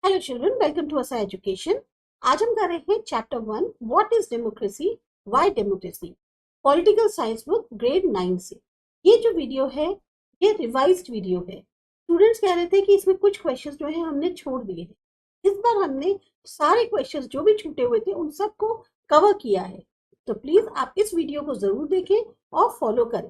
Hello children, welcome to असा education. आज हम कर रहे हैं chapter 1 what is democracy, why democracy, political science book grade 9 से। ये जो वीडियो है ये रिवाइज्ड वीडियो है। स्टूडेंट्स कह रहे थे कि इसमें कुछ क्वेश्चंस जो है हमने छोड़ दिए हैं। इस बार हमने सारे क्वेश्चंस जो भी छूटे हुए थे उन सबको कवर किया है, तो प्लीज आप इस वीडियो को जरूर देखें और फॉलो करें।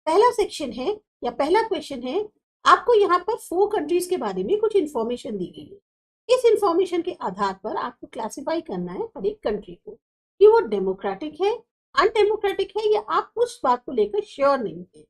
पहला सेक्शन है या पहला क्वेश्चन है, आपको यहाँ पर 4 कंट्रीज के बारे में कुछ इंफॉर्मेशन दी गई है। इस इंफॉर्मेशन के आधार पर आपको क्लासिफाई करना है हर एक कंट्री को कि वो डेमोक्रेटिक है, अनडेमोक्रेटिक है, या आप उस बात को लेकर श्योर नहीं है।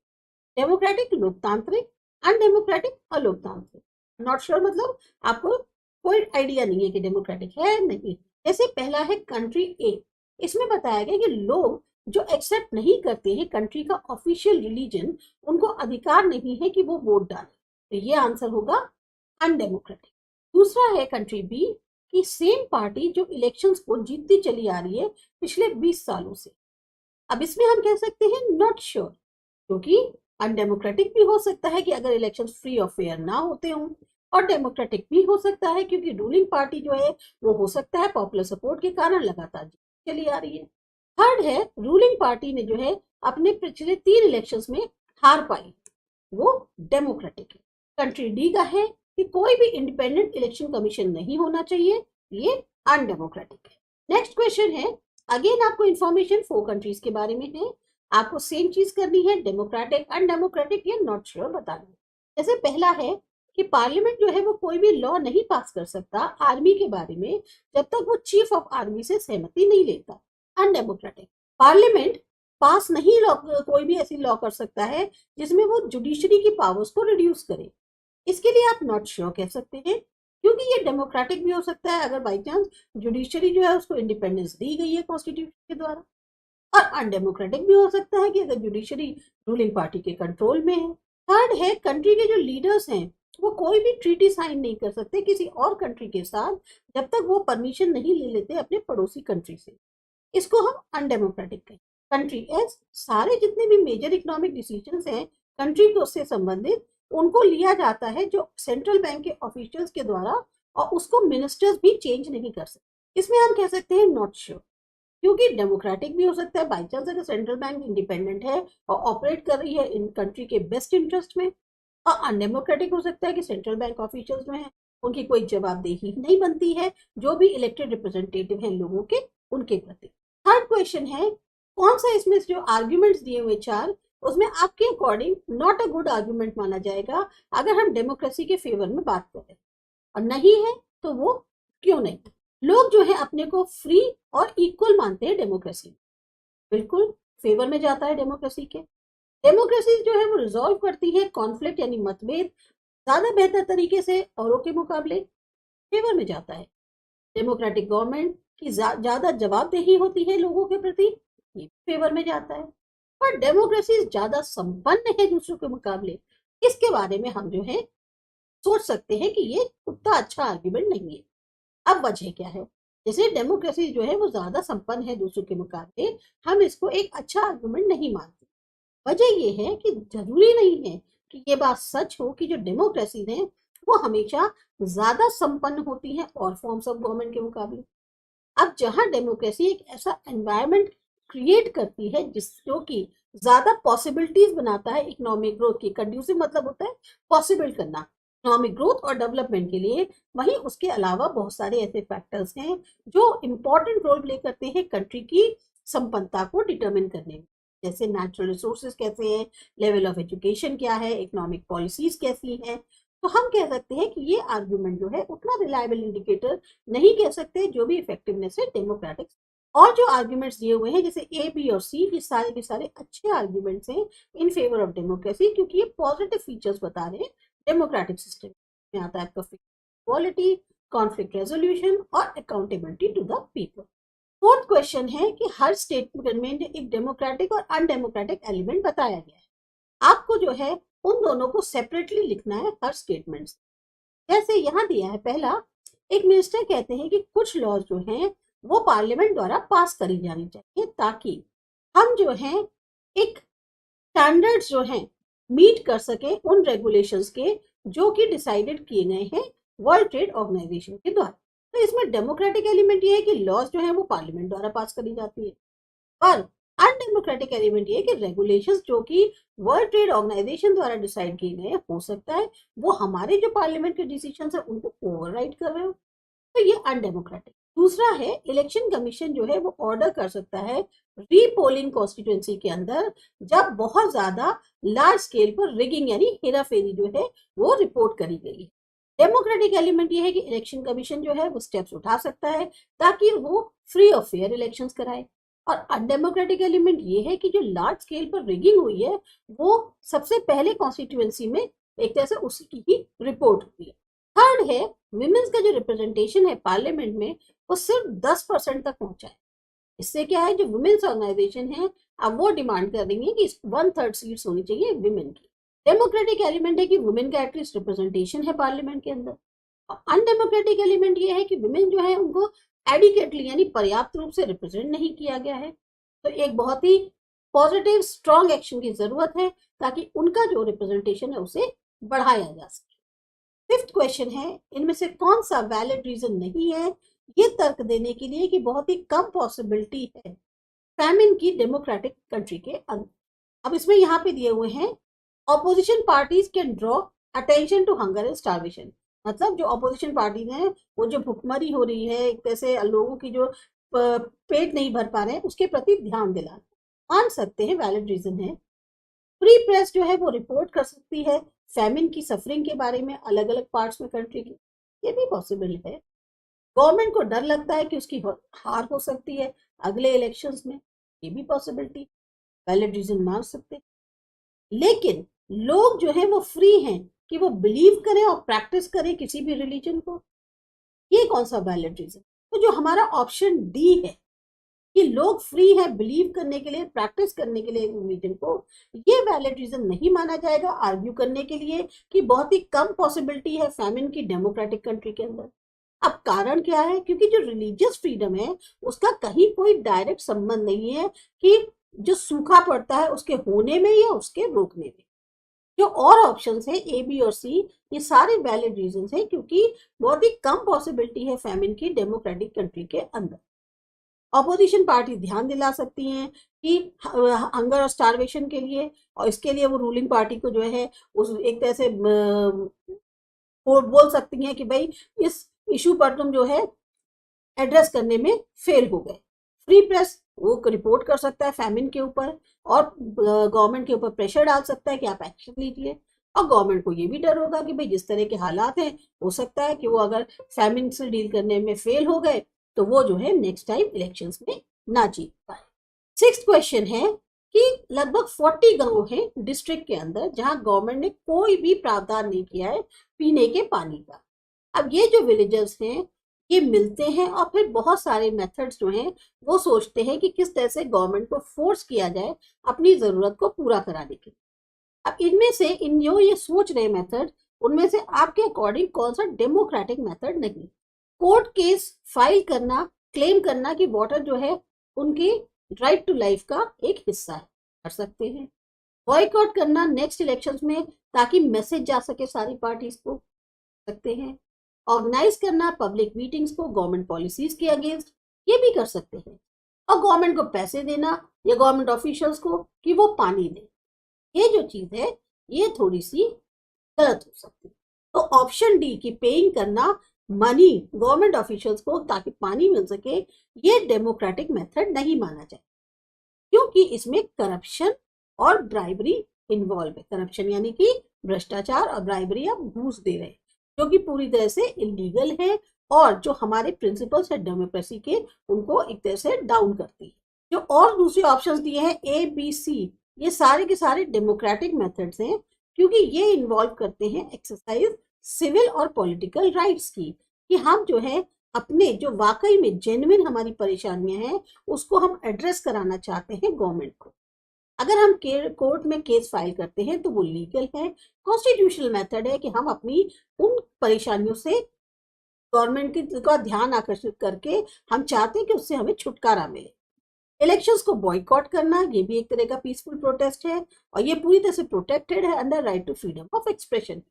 डेमोक्रेटिक लोकतांत्रिक, अनडेमोक्रेटिक अलोकतांत्रिक। नॉट श्योर मतलब आपको कोई आइडिया नहीं है कि डेमोक्रेटिक है नहीं। जैसे पहला है कंट्री ए, इसमें बताया गया कि लोग जो एक्सेप्ट नहीं करते हैं कंट्री का ऑफिशियल रिलीजन, उनको अधिकार नहीं है कि वो वोट डालें, तो ये आंसर होगा अनडेमोक्रेटिक। दूसरा है कंट्री बी की सेम पार्टी जो इलेक्शंस को जीतती चली आ रही है पिछले 20 सालों से। अब इसमें हम कह सकते हैं नॉट श्योर, क्योंकि अनडेमोक्रेटिक भी हो सकता है कि अगर इलेक्शंस फ्री और फेयर ना होते हों, और डेमोक्रेटिक भी हो सकता है क्योंकि रूलिंग पार्टी जो है वो हो सकता है पॉपुलर सपोर्ट के कारण लगातार चली आ रही है। थर्ड है रूलिंग पार्टी ने जो है अपने पिछले 3 इलेक्शंस में हार पाई, वो डेमोक्रेटिक है। कंट्री डी का है कि कोई भी इंडिपेंडेंट इलेक्शन कमीशन नहीं होना चाहिए, ये अनडेमोक्रेटिक है। नेक्स्ट क्वेश्चन है, अगेन आपको इंफॉर्मेशन 4 कंट्रीज के बारे में है। आपको सेम चीज करनी है, डेमोक्रेटिक अनडेमोक्रेटिक या नॉट श्योर बताना। जैसे पहला है कि पार्लियामेंट जो है वो कोई भी लॉ नहीं पास कर सकता आर्मी के बारे में जब तक वो चीफ ऑफ आर्मी से सहमति नहीं लेता, अनडेमोक्रेटिक। पार्लियामेंट पास नहीं लॉ, कोई भी ऐसी लॉ कर सकता है जिसमें वो जुडिशरी की पावर्स को रिड्यूस करे, इसके लिए आप नॉट श्योर कह सकते हैं, क्योंकि ये डेमोक्रेटिक भी हो सकता है अगर बाई चांस जुडिशरी जो है उसको इंडिपेंडेंस दी गई है कॉन्स्टिट्यूशन के द्वारा, और अनडेमोक्रेटिक भी हो सकता है कि अगर जुडिशरी रूलिंग पार्टी के कंट्रोल में है। थर्ड है कंट्री के जो लीडर्स हैं वो कोई भी ट्रीटी साइन नहीं कर सकते किसी और कंट्री के साथ जब तक वो परमिशन नहीं ले लेते अपने पड़ोसी कंट्री से, इसको हम अनडेमोक्रेटिक कहें। कंट्री एस सारे जितने भी मेजर इकोनॉमिक डिसीजंस हैं कंट्री को उससे संबंधित, उनको लिया जाता है जो सेंट्रल बैंक के ऑफिशियल्स के द्वारा, और उसको मिनिस्टर्स भी चेंज नहीं कर सकते। इसमें हम कह सकते हैं नॉट श्योर, क्योंकि डेमोक्रेटिक भी हो सकता है बाई चांस अगर सेंट्रल बैंक इंडिपेंडेंट है और ऑपरेट कर रही है इन कंट्री के बेस्ट इंटरेस्ट में, और अनडेमोक्रेटिक हो सकता है कि सेंट्रल बैंक ऑफिशियल्स जो है उनकी कोई जवाबदेही नहीं बनती है जो भी इलेक्टेड रिप्रेजेंटेटिव हैं लोगों के, उनके प्रति। थर्ड क्वेश्चन है, कौन सा इसमें जो आर्ग्यूमेंट्स दिए हुए 4 उसमें आपके according not a good argument माना जाएगा अगर हम डेमोक्रेसी के फेवर में बात करें, और नहीं है तो वो क्यों नहीं। लोग जो है अपने को फ्री और इक्वल मानते हैं डेमोक्रेसी, बिल्कुल फेवर में जाता है डेमोक्रेसी के। डेमोक्रेसी जो है वो रिजॉल्व करती है कॉन्फ्लिक्ट यानी मतभेद ज्यादा बेहतर तरीके से औरों के मुकाबले, फेवर में जाता है। डेमोक्रेटिक गवर्नमेंट की ज्यादा जवाबदेही होती है लोगों के प्रति, ये फेवर में जाता है। पर डेमोक्रेसी ज्यादा संपन्न है दूसरों के मुकाबले, इसके बारे में हम जो है सोच सकते हैं कि ये उतना अच्छा आर्ग्यूमेंट नहीं है। अब वजह क्या है, जैसे डेमोक्रेसी जो है वो ज्यादा संपन्न है दूसरों के मुकाबले, हम इसको एक अच्छा आर्ग्यूमेंट नहीं मानते। वजह ये है कि जरूरी नहीं है कि ये बात सच हो कि जो डेमोक्रेसी है वो हमेशा ज्यादा संपन्न होती है और फॉर्म्स ऑफ गवर्नमेंट के मुकाबले। अब जहां डेमोक्रेसी एक ऐसा एनवायरनमेंट क्रिएट करती है जो कि ज्यादा पॉसिबिलिटीज बनाता है इकोनॉमिक ग्रोथ की, कंड्यूसिव मतलब होता है पॉसिबल करना इकोनॉमिक ग्रोथ और डेवलपमेंट के लिए, वहीं उसके अलावा बहुत सारे ऐसे फैक्टर्स हैं जो इंपॉर्टेंट रोल प्ले करते हैं कंट्री की संपन्नता को डिटरमिन करने में, जैसे नेचुरल रिसोर्सेज कैसे हैं, लेवल ऑफ एजुकेशन क्या है, इकोनॉमिक पॉलिसीज कैसी हैं। तो हम कह सकते हैं कि ये आर्ग्यूमेंट जो है उतना रिलायबल इंडिकेटर नहीं कह सकते जो भी इफेक्टिवनेस है डेमोक्रेटिक। और जो आर्ग्यूमेंट्स दिए हुए हैं जैसे ए बी और सी, ये सारे के सारे अच्छे आर्ग्यूमेंट्स हैं इन फेवर ऑफ डेमोक्रेसी, क्योंकि ये पॉजिटिव फीचर्स बता रहे हैं डेमोक्रेटिक सिस्टम में। आता है आपका इक्वालिटी, कॉन्फ्लिक्ट रेजोल्यूशन और accountability to the people. Fourth question है कि हर स्टेटमेंट में एक डेमोक्रेटिक और अनडेमोक्रेटिक एलिमेंट बताया गया है, आपको जो है उन दोनों को सेपरेटली लिखना है हर स्टेटमेंट। जैसे यहाँ दिया है पहला, एक मिनिस्टर कहते हैं कि कुछ लॉज जो हैं वो पार्लियामेंट द्वारा पास करी जानी चाहिए ताकि हम जो है एक स्टैंडर्ड्स जो हैं मीट कर सके उन रेगुलेशंस के जो कि डिसाइडेड किए गए हैं वर्ल्ड ट्रेड ऑर्गेनाइजेशन के द्वारा। तो इसमें डेमोक्रेटिक एलिमेंट ये है कि लॉज जो है वो पार्लियामेंट द्वारा पास करी जाती है, पर अनडेमोक्रेटिक एलिमेंट ये है कि रेगुलेशंस जो कि वर्ल्ड ट्रेड ऑर्गेनाइजेशन द्वारा डिसाइड किए गए हो सकता है वो हमारे जो पार्लियामेंट के डिसीजन है उनको ओवरराइड कर रहे हो, तो ये अनडेमोक्रेटिक। दूसरा है इलेक्शन कमीशन जो है वो ऑर्डर कर सकता है रीपोलिंग कॉन्स्टिट्यूएंसी के अंदर जब बहुत ज्यादा लार्ज स्केल पर रिगिंग यानी हेराफेरी जो है वो रिपोर्ट करी गई है। डेमोक्रेटिक एलिमेंट ये है कि इलेक्शन कमीशन जो है वो स्टेप्स उठा सकता है ताकि वो फ्री और फेयर इलेक्शंस कराए। और अनडेमोक्रेटिक एलिमेंट ये है कि जो लार्ज स्केल पर रिगिंग हुई है वो सबसे पहले कॉन्स्टिट्यूएंसी में एक तरह से उसकी ही रिपोर्ट हुई है। थर्ड है विमेन्स का जो रिप्रेजेंटेशन है पार्लियामेंट में वो सिर्फ 10% तक पहुंचा है। इससे क्या है जो वुमेन्स ऑर्गेनाइजेशन है अब वो डिमांड कर रही है कि 1/3 सीट्स होनी चाहिए विमेन की। डेमोक्रेटिक एलिमेंट है कि वुमेन का एटलीस्ट रिप्रेजेंटेशन है पार्लियामेंट के अंदर। और अनडेमोक्रेटिक एलिमेंट ये है कि विमेन जो है उनको एडिकेटली यानी पर्याप्त रूप से रिप्रेजेंट नहीं किया गया है। तो एक बहुत ही पॉजिटिव स्ट्रॉन्ग एक्शन की जरूरत है ताकि उनका जो रिप्रेजेंटेशन है उसे बढ़ाया जा सके। फिफ्थ क्वेश्चन है इनमें से कौन सा वैलिड रीजन नहीं है ये तर्क देने के लिए कि बहुत ही कम पॉसिबिलिटी है फैमिन की डेमोक्रेटिक कंट्री के अंदर। अब इसमें यहाँ पे दिए हुए हैं opposition parties can draw attention to hunger and starvation, मतलब जो ऑपोजिशन पार्टी है वो जो भुखमरी हो रही है एक तरह से लोगों की जो पेट नहीं भर पा रहे हैं उसके प्रति ध्यान दिलाना मान सकते हैं वैलिड रीजन है। फ्री प्रेस जो है वो रिपोर्ट कर सकती है फैमिन की सफरिंग के बारे में अलग अलग पार्ट्स में कंट्री की, ये भी पॉसिबल है। गवर्नमेंट को डर लगता है कि उसकी हार हो सकती है अगले इलेक्शंस में, ये भी पॉसिबिलिटी वैलिड रीजन मान सकते हैं। लेकिन लोग जो है वो फ्री हैं कि वो बिलीव करें और प्रैक्टिस करें किसी भी रिलीजन को, ये कौन सा वैलिड रीजन। तो जो हमारा ऑप्शन डी है कि लोग फ्री है बिलीव करने के लिए प्रैक्टिस करने के लिए रिलीजन को, ये वैलिड रीजन नहीं माना जाएगा आर्ग्यू करने के लिए कि बहुत ही कम पॉसिबिलिटी है फैमिन की डेमोक्रेटिक कंट्री के अंदर। अब कारण क्या है, क्योंकि जो रिलीजियस फ्रीडम है उसका कहीं कोई डायरेक्ट संबंध नहीं है कि जो सूखा पड़ता है उसके होने में या उसके रोकने में। जो और ऑप्शंस है ए बी और सी ये सारे वैलिड रीजंस हैं क्योंकि बहुत ही कम पॉसिबिलिटी है फैमिन की डेमोक्रेटिक कंट्री के अंदर। ऑपोजिशन पार्टी ध्यान दिला सकती हैं कि हंगर और स्टारवेशन के लिए, और इसके लिए वो रूलिंग पार्टी को जो है उस एक तरह से बोल सकती हैं कि भाई इस इशू पर तुम जो है एड्रेस करने में फेल हो गए। फ्री प्रेस वो रिपोर्ट कर सकता है फैमिन के ऊपर और गवर्नमेंट के ऊपर प्रेशर डाल सकता है कि आप एक्शन लीजिए। और गवर्नमेंट को ये भी डर होगा कि भाई जिस तरह के हालात हैं हो सकता है कि वो अगर फैमिन से डील करने में फेल हो गए तो वो जो है नेक्स्ट टाइम इलेक्शंस में ना जीत पाए। सिक्स्थ क्वेश्चन है कि लगभग 40 गांव हैं डिस्ट्रिक्ट के अंदर जहां गवर्नमेंट ने कोई भी प्रावधान नहीं किया है पीने के पानी का। अब ये जो विलेजर्स हैं ये मिलते हैं और फिर बहुत सारे मेथड्स जो हैं वो सोचते हैं कि किस तरह से गवर्नमेंट को फोर्स किया जाए अपनी जरूरत को पूरा कराने के लिए। अब इनमें से इन जो ये सोच रहे मेथड उनमें से आपके अकॉर्डिंग कौन सा डेमोक्रेटिक मेथड नहीं। कोर्ट केस फाइल करना, क्लेम करना कि वाटर जो है उनकी राइट टू लाइफ का एक हिस्सा है, कर सकते हैं। बॉयकॉट करना नेक्स्ट इलेक्शंस में ताकि मैसेज जा सके सारी पार्टीज को, सकते हैं। ऑर्गेनाइज करना पब्लिक मीटिंग्स को गवर्नमेंट पॉलिसीज के अगेंस्ट, ये भी कर सकते हैं। और गवर्नमेंट को पैसे देना या गवर्नमेंट ऑफिशियल्स को कि वो पानी दे, ये जो चीज है ये थोड़ी सी गलत हो सकती है। तो ऑप्शन डी की पेइंग करना मनी गवर्नमेंट ऑफिशियल्स को ताकि पानी मिल सके, ये डेमोक्रेटिक मेथड नहीं माना जाए क्योंकि इसमें करप्शन और ब्राइबरी इन्वॉल्व है। करप्शन यानी कि भ्रष्टाचार और ब्राइबरी आप घूस दे रहे हैं जो कि पूरी तरह से इलीगल है और जो हमारे प्रिंसिपल्स है डेमोक्रेसी के उनको एक तरह से डाउन करती है। जो और दूसरे ऑप्शंस दिए हैं ए बी सी, ये सारे के सारे डेमोक्रेटिक मेथड्स हैं क्योंकि ये इन्वॉल्व करते हैं एक्सरसाइज सिविल और पॉलिटिकल राइट्स की, कि हम जो है अपने जो वाकई में जेन्युइन हमारी परेशानियां हैं उसको हम एड्रेस कराना चाहते हैं गवर्नमेंट को। अगर हम कोर्ट में केस फाइल करते हैं तो वो लीगल है, कॉन्स्टिट्यूशनल मेथड है कि हम अपनी उन परेशानियों से गवर्नमेंट का ध्यान आकर्षित करके हम चाहते हैं कि उससे हमें छुटकारा मिले। इलेक्शंस को बॉयकॉट करना ये भी एक तरह का पीसफुल प्रोटेस्ट है और ये पूरी तरह से प्रोटेक्टेड है under right to freedom of expression.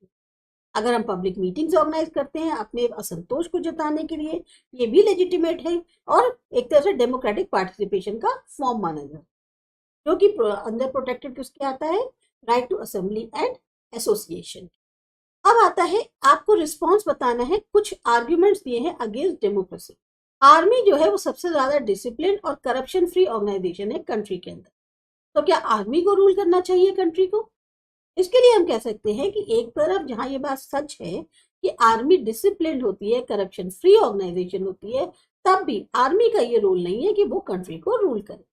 अगर हम पब्लिक मीटिंग्स ऑर्गेनाइज करते हैं अपने असंतोष को जताने के लिए, ये भी लेजिटिमेट है और एक तरह से डेमोक्रेटिक पार्टिसिपेशन का फॉर्म माना जाता है, जो कि अंदर प्रोटेक्टेड किसके आता है, right to assembly and association. अब आता है आपको रिस्पॉन्स बताना है, कुछ आर्ग्यूमेंट्स दिए हैं अगेंस्ट डेमोक्रेसी। आर्मी जो है वो सबसे ज्यादा डिसिप्लिन और करप्शन फ्री ऑर्गेनाइजेशन है कंट्री के अंदर, तो क्या आर्मी को रूल करना चाहिए कंट्री को? इसके लिए हम कह सकते हैं कि एक तरफ जहां ये बात सच है कि आर्मी डिसिप्लिन होती है, करप्शन फ्री ऑर्गेनाइजेशन होती है, तब भी आर्मी का ये रोल नहीं है कि वो कंट्री को रूल करे।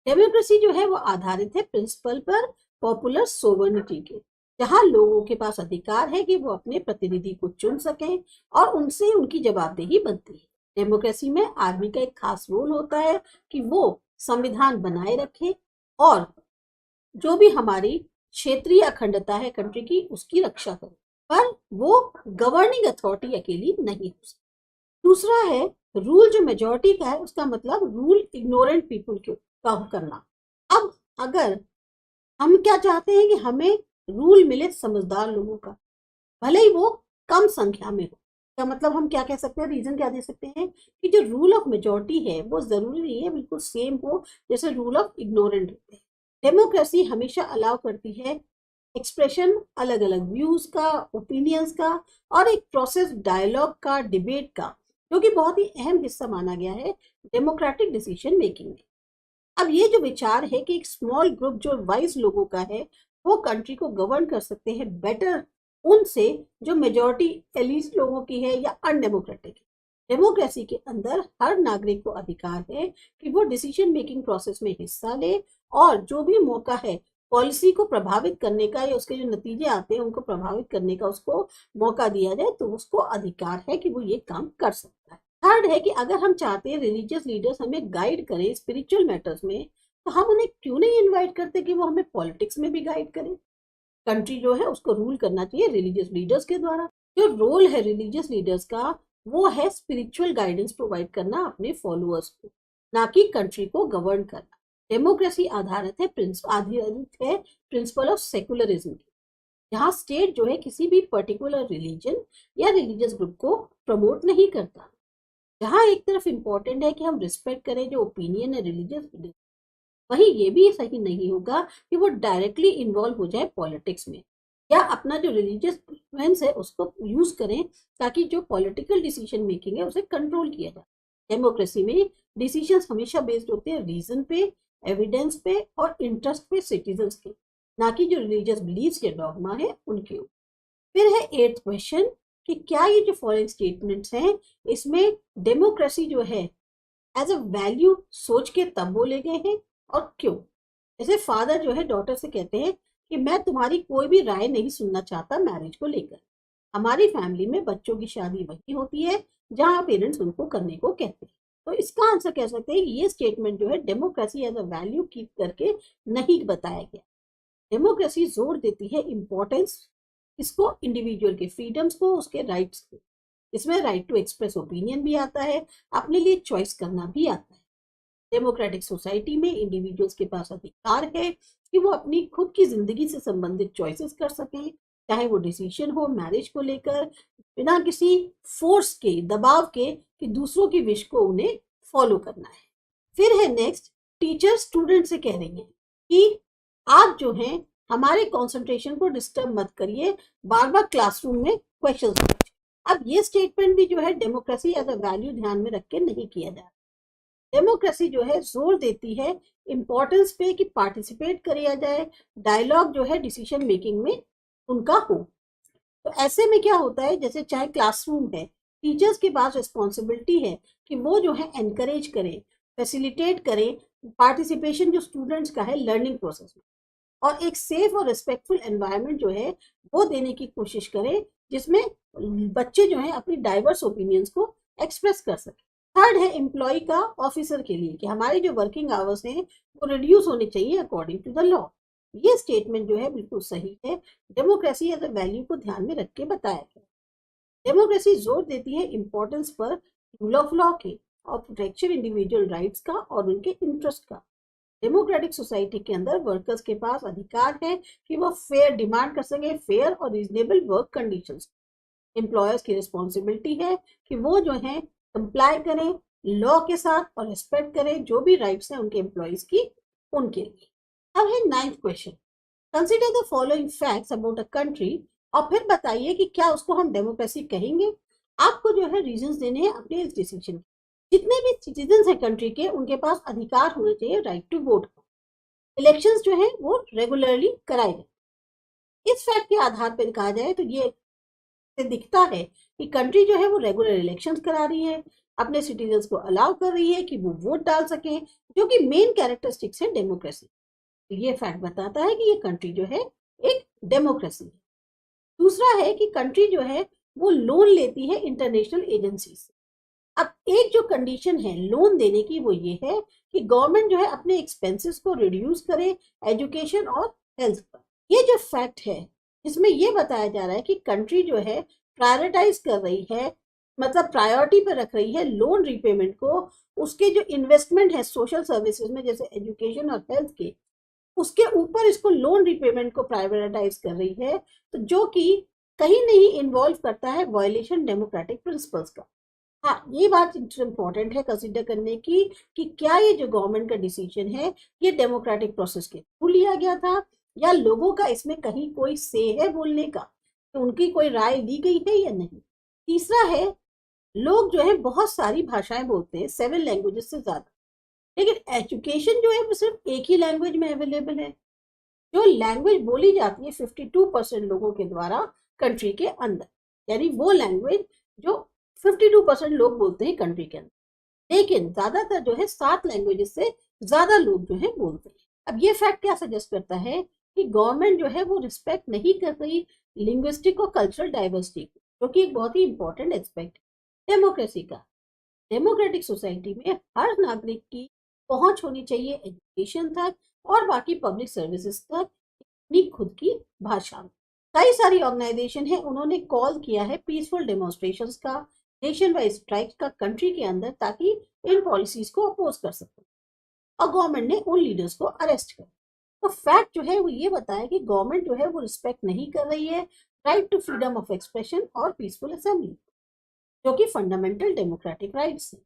डेमोक्रेसी जो है वो आधारित है प्रिंसिपल पर पॉपुलर सोवर्निटी के, जहां लोगों के पास अधिकार है कि वो अपने प्रतिनिधि को चुन सकें और उनसे उनकी जवाबदेही बनती है। डेमोक्रेसी में आर्मी का एक खास रोल होता है कि वो संविधान बनाए रखे और जो भी हमारी क्षेत्रीय अखंडता है कंट्री की, उसकी रक्षा करे, पर वो गवर्निंग अथॉरिटी अकेली नहीं हो सकती। दूसरा है रूल जो मेजोरिटी का है, उसका मतलब रूल इग्नोरेंट पीपल का करना। अब अगर हम क्या चाहते हैं कि हमें रूल मिले समझदार लोगों का, भले ही वो कम संख्या में हो, क्या मतलब हम क्या कह सकते हैं, रीजन क्या दे सकते हैं कि जो रूल ऑफ मेजोरिटी है वो जरूरी नहीं है बिल्कुल सेम हो जैसे रूल ऑफ इग्नोरेंट होते हैं। डेमोक्रेसी हमेशा अलाउ करती है एक्सप्रेशन अलग अलग व्यूज का, ओपिनियंस का और एक प्रोसेस डायलॉग का, डिबेट का, जो कि बहुत ही अहम हिस्सा माना गया है डेमोक्रेटिक डिसीजन मेकिंग में। अब ये जो विचार है कि एक स्मॉल ग्रुप जो वाइज लोगों का है वो कंट्री को गवर्न कर सकते हैं बेटर उनसे जो मेजोरिटी एलिट लोगों की है या अनडेमोक्रेटिक है। डेमोक्रेसी के अंदर हर नागरिक को अधिकार है कि वो डिसीजन मेकिंग प्रोसेस में हिस्सा ले और जो भी मौका है पॉलिसी को प्रभावित करने का या उसके जो नतीजे आते हैं उनको प्रभावित करने का उसको मौका दिया जाए, तो उसको अधिकार है कि वो ये काम कर सकता है। थर्ड है कि अगर हम चाहते हैं रिलीजियस लीडर्स हमें गाइड करें स्पिरिचुअल मैटर्स में, तो हम उन्हें क्यों नहीं इनवाइट करते कि वो हमें पॉलिटिक्स में भी गाइड करें। कंट्री जो है उसको रूल करना चाहिए रिलीजियस लीडर्स के द्वारा। जो रोल है रिलीजियस लीडर्स का वो है स्पिरिचुअल गाइडेंस प्रोवाइड करना अपने फॉलोअर्स को, ना कि कंट्री को गवर्न करना। डेमोक्रेसी आधारित है प्रिंसिपल ऑफ सेकुलरिज्म, जहाँ स्टेट जो है किसी भी पर्टिकुलर रिलीजन या रिलीजियस ग्रुप को प्रमोट नहीं करता। जहाँ एक तरफ इंपॉर्टेंट है कि हम रिस्पेक्ट करें जो ओपिनियन है रिलीजियस, वही ये भी सही नहीं होगा कि वो डायरेक्टली इन्वॉल्व हो जाए पॉलिटिक्स में या अपना जो रिलीजियस इन्फ्लुएंस है उसको यूज करें ताकि जो पॉलिटिकल डिसीजन मेकिंग है उसे कंट्रोल किया जाए। डेमोक्रेसी में डिसीजंस हमेशा बेस्ड होते हैं रीजन पे, एविडेंस पे और इंटरेस्ट पे सिटीजन्स के, ना कि जो रिलीजियस बिलीव्स या डॉगमा है उनके ऊपर। फिर है एट्थ क्वेश्चन कि क्या ये जो फॉलोइंग स्टेटमेंट्स हैं इसमें डेमोक्रेसी जो है एज अ वैल्यू सोच के तब बोले गए हैं और क्यों। जैसे फादर जो है डॉटर से कहते हैं कि मैं तुम्हारी कोई भी राय नहीं सुनना चाहता मैरिज को लेकर, हमारी फैमिली में बच्चों की शादी वही होती है जहां पेरेंट्स उनको करने को कहते हैं। तो इसका आंसर कह सकते हैं कि ये स्टेटमेंट जो है democracy as a value keep करके नहीं बताया गया। डेमोक्रेसी जोर देती है इंपॉर्टेंस इसको इंडिविजुअल के फ्रीडम्स को, उसके राइट्स को। इसमें राइट टू एक्सप्रेस ओपिनियन भी आता है, अपने लिए चॉइस करना भी आता है। डेमोक्रेटिक सोसाइटी में इंडिविजुअल्स के पास अधिकार है कि वो अपनी खुद की जिंदगी से संबंधित चॉइसेस कर सकें, चाहे वो डिसीजन हो मैरिज को लेकर, बिना किसी फोर्स के, दबाव के कि दूसरों की विश को उन्हें फॉलो करना है। फिर है नेक्स्ट, टीचर स्टूडेंट से कह रही है कि आप जो हैं हमारे कंसंट्रेशन को डिस्टर्ब मत करिए, बार बार क्लासरूम में क्वेश्चंस पूछिए। अब ये स्टेटमेंट भी जो है डेमोक्रेसी एज अ वैल्यू ध्यान में रख के नहीं किया जा रहा। डेमोक्रेसी जो है जोर देती है इंपॉर्टेंस पे कि पार्टिसिपेट किया जाए, डायलॉग जो है डिसीजन मेकिंग में उनका हो। तो ऐसे में क्या होता है, जैसे चाहे क्लासरूम है, टीचर्स के पास रिस्पॉन्सिबिलिटी है कि वो जो है एनकरेज करें, फैसिलिटेट करें पार्टिसिपेशन जो स्टूडेंट्स का है लर्निंग प्रोसेस में, और एक सेफ और रिस्पेक्टफुल एनवायरनमेंट जो है वो देने की कोशिश करें जिसमें बच्चे जो है अपनी डाइवर्स ओपिनियंस को एक्सप्रेस कर सके। थर्ड है एम्प्लॉय का ऑफिसर के लिए कि हमारी जो वर्किंग आवर्स हैं वो रिड्यूस होने चाहिए अकॉर्डिंग टू द लॉ। ये स्टेटमेंट जो है बिल्कुल सही है, डेमोक्रेसी एज अ वैल्यू को ध्यान में रख के बताया गया। डेमोक्रेसी जोर देती है इंपॉर्टेंस पर रूल ऑफ लॉ के और प्रोटेक्शन इंडिविजुअल राइट्स का और उनके इंटरेस्ट का। डेमोक्रेटिक सोसाइटी के अंदर वर्कर्स के पास अधिकार है कि वो फेयर डिमांड कर सके, फेयर और रीजनेबल वर्क कंडीशंस। एम्प्लॉयर्स की रिस्पॉन्सिबिलिटी है कि वो जो है कंप्लाई करें लॉ के साथ और रिस्पेक्ट करें जो भी राइट्स हैं उनके एम्प्लॉयज की उनके लिए। अब है 9th question, consider the following facts about a country, और फिर बताइए कि क्या उसको हम डेमोक्रेसी कहेंगे। आपको जो है रीजंस देने हैं अपने इस डिसीजन के। जितने भी सिटीजन है कंट्री के, उनके पास अधिकार होना चाहिए राइट टू वोट का। इलेक्शंस जो है वो रेगुलरली कराए जाए। इस फैक्ट के आधार पर कहा जाए तो ये दिखता है कि कंट्री जो है वो रेगुलर इलेक्शंस करा रही है, अपने सिटीजन्स को अलाउ कर रही है कि वो वोट डाल सके, जो कि मेन कैरेक्टरिस्टिक्स है डेमोक्रेसी। तो ये फैक्ट बताता है कि ये कंट्री जो है एक डेमोक्रेसी है। दूसरा है कि कंट्री जो है वो लोन लेती है इंटरनेशनल एजेंसी से। अब एक जो कंडीशन है लोन देने की वो ये है कि गवर्नमेंट जो है अपने एक्सपेंसेस को रिड्यूस करे एजुकेशन और हेल्थ पर। ये जो फैक्ट है इसमें ये बताया जा रहा है कि कंट्री जो है प्रायोरिटाइज कर रही है, मतलब प्रायोरिटी पर रख रही है लोन रीपेमेंट को। उसके जो इन्वेस्टमेंट है सोशल सर्विसेज में जैसे एजुकेशन और हेल्थ के, उसके ऊपर इसको लोन रिपेमेंट को प्रायोरिटाइज कर रही है, तो जो कि कहीं नहीं इन्वॉल्व करता है वायलेशन डेमोक्रेटिक प्रिंसिपल्स का। हाँ, ये बात इंपॉर्टेंट है कंसिडर करने की कि क्या ये जो गवर्नमेंट का डिसीजन है ये डेमोक्रेटिक प्रोसेस के थ्रू लिया गया था या लोगों का इसमें कहीं कोई से है बोलने का, तो उनकी कोई राय ली गई है या नहीं। तीसरा है, लोग जो है बहुत सारी भाषाएं बोलते हैं, 7 लैंग्वेजेस से ज्यादा, लेकिन एजुकेशन जो है वो सिर्फ एक ही लैंग्वेज में अवेलेबल है। जो लैंग्वेज बोली जाती है 52% लोगों के द्वारा कंट्री के अंदर, यानी वो लैंग्वेज जो 52% लोग बोलते हैं कंट्री के अंदर, लेकिन ज्यादातर जो है 7 लैंग्वेजेस से ज्यादा लोग जो है बोलते हैं। अब ये फैक्ट क्या सजेस्ट करता है कि गवर्नमेंट जो है वो रिस्पेक्ट नहीं कर रही लिंग्विस्टिक और कल्चरल डाइवर्सिटी, जो कि एक बहुत ही इंपॉर्टेंट एस्पेक्ट डेमोक्रेसी का। डेमोक्रेटिक सोसाइटी में हर नागरिक की पहुंच होनी चाहिए एजुकेशन तक और बाकी पब्लिक सर्विसेज तक अपनी खुद की भाषा में। कई सारी ऑर्गेनाइजेशन है उन्होंने कॉल किया है पीसफुल डेमोन्स्ट्रेशंस का, नेशन वाइड स्ट्राइक का कंट्री के अंदर, ताकि इन पॉलिसीज को अपोज कर सके और गवर्नमेंट ने उन लीडर्स को अरेस्ट किया। तो फैक्ट जो है वो ये बताया कि गवर्नमेंट जो है वो रिस्पेक्ट नहीं कर रही है right to freedom of expression और पीसफुल असेंबली, जो कि फंडामेंटल डेमोक्रेटिक राइट्स है।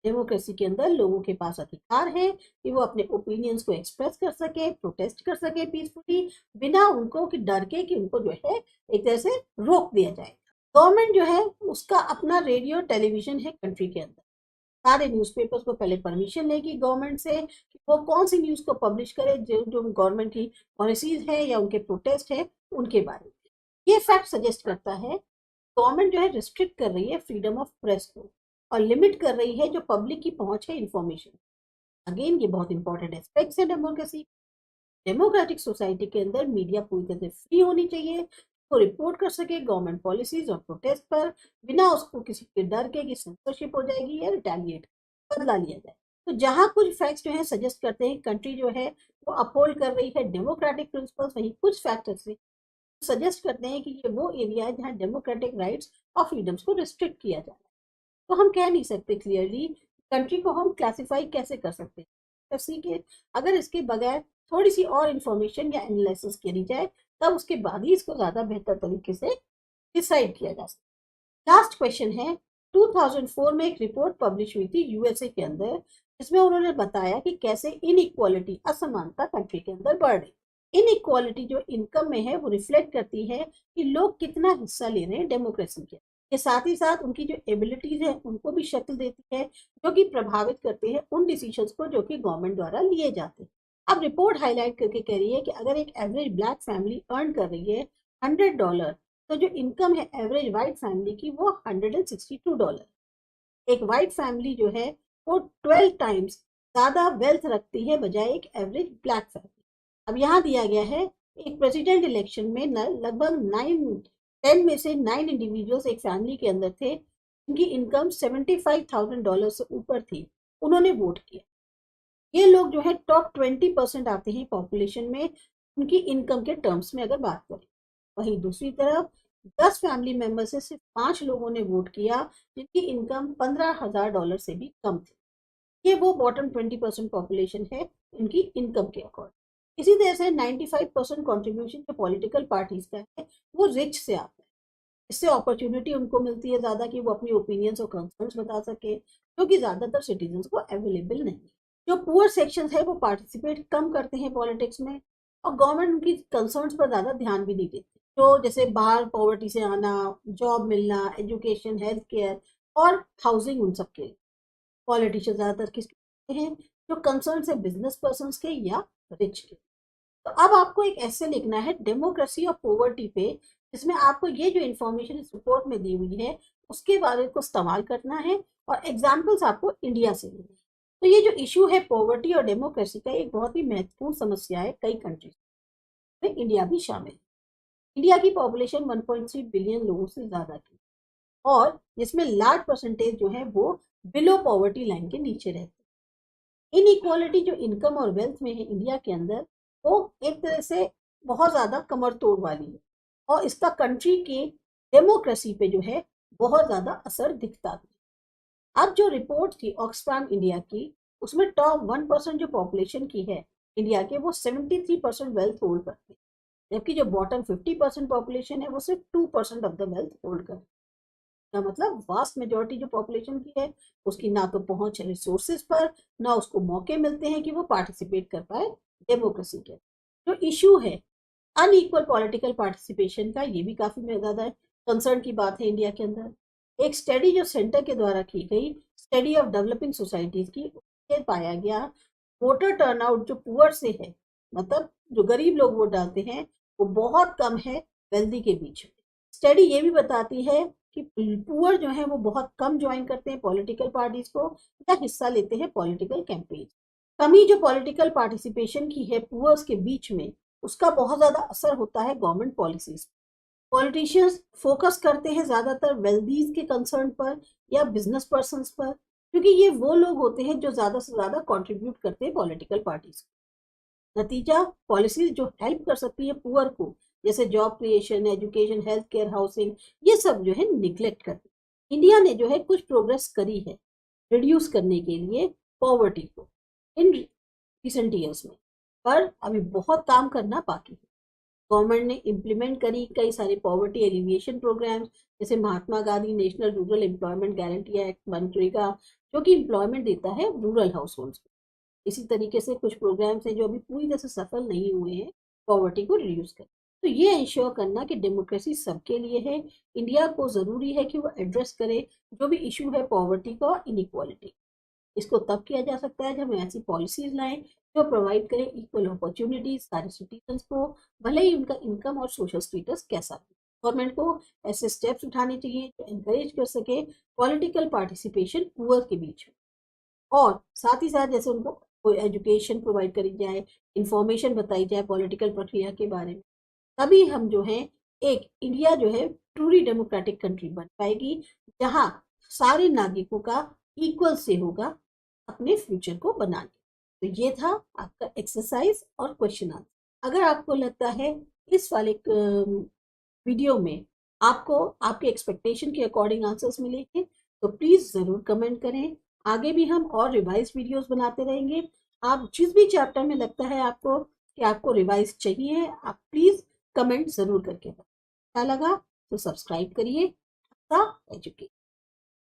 डेमोक्रेसी के अंदर लोगों के पास अधिकार है कि वो अपने ओपिनियंस को एक्सप्रेस कर सके, प्रोटेस्ट कर सके पीसफुली, बिना उनको कि डर के कि उनको जो है एक तरह से रोक दिया जाए। गवर्नमेंट जो है उसका अपना रेडियो टेलीविजन है कंट्री के अंदर। सारे न्यूज़पेपर्स को पहले परमिशन लेगी गवर्नमेंट से कि वो कौन सी न्यूज़ को पब्लिश करे जो जो गवर्नमेंट की पॉलिसीज है या उनके प्रोटेस्ट है उनके बारे में। ये फैक्ट सजेस्ट करता है गवर्नमेंट जो है रिस्ट्रिक्ट कर रही है फ्रीडम ऑफ प्रेस को और लिमिट कर रही है जो पब्लिक की पहुंच है इंफॉर्मेशन। अगेन ये बहुत इंपॉर्टेंट एस्पेक्ट्स है डेमोक्रेसी। डेमोक्रेटिक सोसाइटी के अंदर मीडिया पूरी तरह से फ्री होनी चाहिए, वो रिपोर्ट कर सके गवर्नमेंट पॉलिसीज और प्रोटेस्ट पर बिना उसको किसी के डर के कि सेंसरशिप हो जाएगी या रिटेलिएट बदला लिया जाए। तो जहां कुछ फैक्ट्स जो है सजेस्ट करते हैं कंट्री जो है वो अपहोल्ड कर रही है डेमोक्रेटिक प्रिंसिपल्स, वहीं कुछ फैक्टर्स सजेस्ट करते हैं कि ये वो एरिया है जहाँ डेमोक्रेटिक राइट्स और फ्रीडम्स को रिस्ट्रिक्ट किया जा रहा है। तो हम कह नहीं सकते क्लियरली कंट्री को हम क्लासिफाई कैसे कर सकते हैं एफसी के, अगर इसके बगैर थोड़ी सी और इंफॉर्मेशन या एनालिसिस करी जाए तब उसके बाद ही इसको ज्यादा बेहतर तरीके से डिसाइड किया जा सकता है। लास्ट क्वेश्चन है, 2004 में एक रिपोर्ट पब्लिश हुई थी यूएसए के अंदर, जिसमें उन्होंने बताया कि कैसे इनइक्वालिटी असमानता कंट्री के अंदर बढ़ रही। इनइक्वालिटी जो इनकम में है वो रिफ्लेक्ट करती है कि लोग कितना हिस्सा ले रहे हैं डेमोक्रेसी के। ये साथ ही साथ उनकी जो एबिलिटीज है उनको भी शक्ल देती है, जो कि प्रभावित करते हैं उन डिसीजंस को जो कि गवर्नमेंट द्वारा लिए जाते हैं। अब रिपोर्ट हाईलाइट करके कह रही है कि अगर एक एवरेज ब्लैक फैमिली अर्न कर रही है $100, तो जो इनकम है एवरेज वाइट फैमिली की वो $162। एक वाइट फैमिली जो है वो 12 टाइम्स ज्यादा वेल्थ रखती है बजाय एक एवरेज ब्लैक फैमिली। अब यहाँ दिया गया है एक प्रेसिडेंट इलेक्शन में लगभग 10 में से 9 इंडिविजुअल्स एक फैमिली के अंदर थे जिनकी इनकम $75,000 से ऊपर थी, उन्होंने वोट किया। ये लोग जो है टॉप 20% आते हैं पॉपुलेशन में उनकी इनकम के टर्म्स में अगर बात करें। वहीं दूसरी तरफ 10 फैमिली मेंबर से सिर्फ 5 लोगों ने वोट किया जिनकी इनकम $15,000 से भी कम थी। ये वो बॉटम 20% पॉपुलेशन है इनकी इनकम के अकॉर्डिंग। इसी तरह से 95% कॉन्ट्रीब्यूशन जो पॉलिटिकल पार्टीज का है वो रिच से आता है। इससे अपॉर्चुनिटी उनको मिलती है ज़्यादा कि वो अपनी ओपिनियंस और कंसर्न्स बता सके, जो कि ज़्यादातर सिटीजन्स को अवेलेबल नहीं है। जो पुअर सेक्शन है वो पार्टिसिपेट कम करते हैं पॉलिटिक्स में, और गवर्नमेंट उनकी कंसर्न्स पर ज़्यादा ध्यान भी नहीं देती। तो जैसे बाहर पॉवर्टी से आना, जॉब मिलना, एजुकेशन, हेल्थ केयर और हाउसिंग, उन सब के पॉलिटिशियन ज़्यादातर किसके हैं, जो कंसर्न है बिजनेस पर्सन के या रिच के। तो अब आपको एक ऐसे लिखना है डेमोक्रेसी और पॉवर्टी पे, जिसमें आपको ये जो इन्फॉर्मेशन इस रिपोर्ट में दी हुई है उसके बारे को इस्तेमाल करना है, और एग्जाम्पल्स आपको इंडिया से लेने हैं। तो ये जो इशू है पॉवर्टी और डेमोक्रेसी का, एक बहुत ही महत्वपूर्ण समस्या है कई कंट्रीज में, इंडिया भी शामिल। इंडिया की पॉपुलेशन 1.3 बिलियन लोगों से ज्यादा की, और जिसमें लार्ज परसेंटेज जो है वो बिलो पॉवर्टी लाइन के नीचे रहते हैं। इनइक्वालिटी जो इनकम और वेल्थ में है इंडिया के अंदर, वो एक तरह से बहुत ज़्यादा कमर तोड़ वाली है, और इसका कंट्री के डेमोक्रेसी पे जो है बहुत ज़्यादा असर दिखता है। अब जो रिपोर्ट थी ऑक्सफैम इंडिया की, उसमें टॉप 1% जो पॉपुलेशन की है इंडिया के, वो 73% वेल्थ होल्ड करते हैं, जबकि जो बॉटम 50% पॉपुलेशन है वो सिर्फ 2% ऑफ द वेल्थ होल्ड करते हैं। का मतलब वास्ट मेजोरिटी जो पॉपुलेशन की है उसकी ना तो पहुंच है रिसोर्सेज पर, ना उसको मौके मिलते हैं कि वो पार्टिसिपेट कर पाए डेमोक्रेसी के। जो इशू है अनइक्वल पॉलिटिकल पार्टिसिपेशन का, ये भी काफी ज्यादा कंसर्न की बात है इंडिया के अंदर। एक स्टडी जो सेंटर के द्वारा की गई, स्टडी ऑफ डेवलपिंग सोसाइटीज की, उससे पाया गया वोटर टर्नआउट जो पुअर से है, मतलब जो गरीब लोग वोट डालते हैं, वो बहुत कम है वेल्दी के बीच में। स्टडी ये भी बताती है कि पुअर जो है वो बहुत कम ज्वाइन करते हैं पॉलिटिकल पार्टीज को या हिस्सा लेते हैं पॉलिटिकल कैंपेन। कमी जो पॉलिटिकल पार्टिसिपेशन की है पुअर्स के बीच में, उसका बहुत ज्यादा असर होता है गवर्नमेंट पॉलिसीज। पॉलिटिशियंस फोकस करते हैं ज्यादातर वेल्दीज के कंसर्न पर या बिजनेस पर्सन पर, क्योंकि ये वो लोग होते हैं जो ज्यादा से ज्यादा कंट्रीब्यूट करते हैं पॉलिटिकल पार्टीज। नतीजा, पॉलिसीज जो हेल्प कर सकती है पुअर को, जैसे job creation, education, health care, housing, ये सब जो है निग्लेक्ट करती है। इंडिया ने जो है कुछ प्रोग्रेस करी है रिड्यूस करने के लिए पॉवर्टी को इन रिसेंट ईयर्स में, पर अभी बहुत काम करना बाकी है। गवर्नमेंट ने इम्प्लीमेंट करी कई सारे पॉवर्टी एलिविएशन प्रोग्राम्स, जैसे Mahatma Gandhi national rural employment guarantee act, MNREGA, जो कि एम्प्लॉयमेंट देता है रूरल हाउस होल्ड। इसी तरीके से कुछ प्रोग्राम्स हैं जो अभी पूरी तरह से सफल नहीं हुए हैं पॉवर्टी को रिड्यूस कर। तो ये इंश्योर करना कि डेमोक्रेसी सबके लिए है, इंडिया को जरूरी है कि वो एड्रेस करे जो भी इशू है पॉवर्टी का और इनइक्वालिटी। इसको तब किया जा सकता है जब हम ऐसी पॉलिसीज लाएं जो प्रोवाइड करें इक्वल अपॉर्चुनिटीज सारे सिटीजन्स को, भले ही उनका इनकम और सोशल स्टेटस कैसा हो। गवर्नमेंट को ऐसे स्टेप्स उठाने चाहिए जो एनकरेज कर सके पॉलिटिकल पार्टिसिपेशन पुअर के बीच में, और साथ ही साथ जैसे उनको कोई एजुकेशन प्रोवाइड करी जाए, इंफॉर्मेशन बताई जाए पॉलिटिकल प्रक्रिया के बारे में। तभी हम जो है एक इंडिया जो है ट्रूली डेमोक्रेटिक कंट्री बन पाएगी, जहां सारे नागरिकों का इक्वल से होगा अपने फ्यूचर को बनाने। तो ये था आपका एक्सरसाइज और क्वेश्चन आंसर। अगर आपको लगता है इस वाले वीडियो में आपको आपके एक्सपेक्टेशन के अकॉर्डिंग आंसर्स मिले हैं, तो प्लीज जरूर कमेंट करें। आगे भी हम और रिवाइज वीडियोस बनाते रहेंगे। आप जिस भी चैप्टर में लगता है आपको कि आपको रिवाइज चाहिए, आप प्लीज कमेंट जरूर करके बताएं। अच्छा लगा तो सब्सक्राइब करिए। एजुकेट।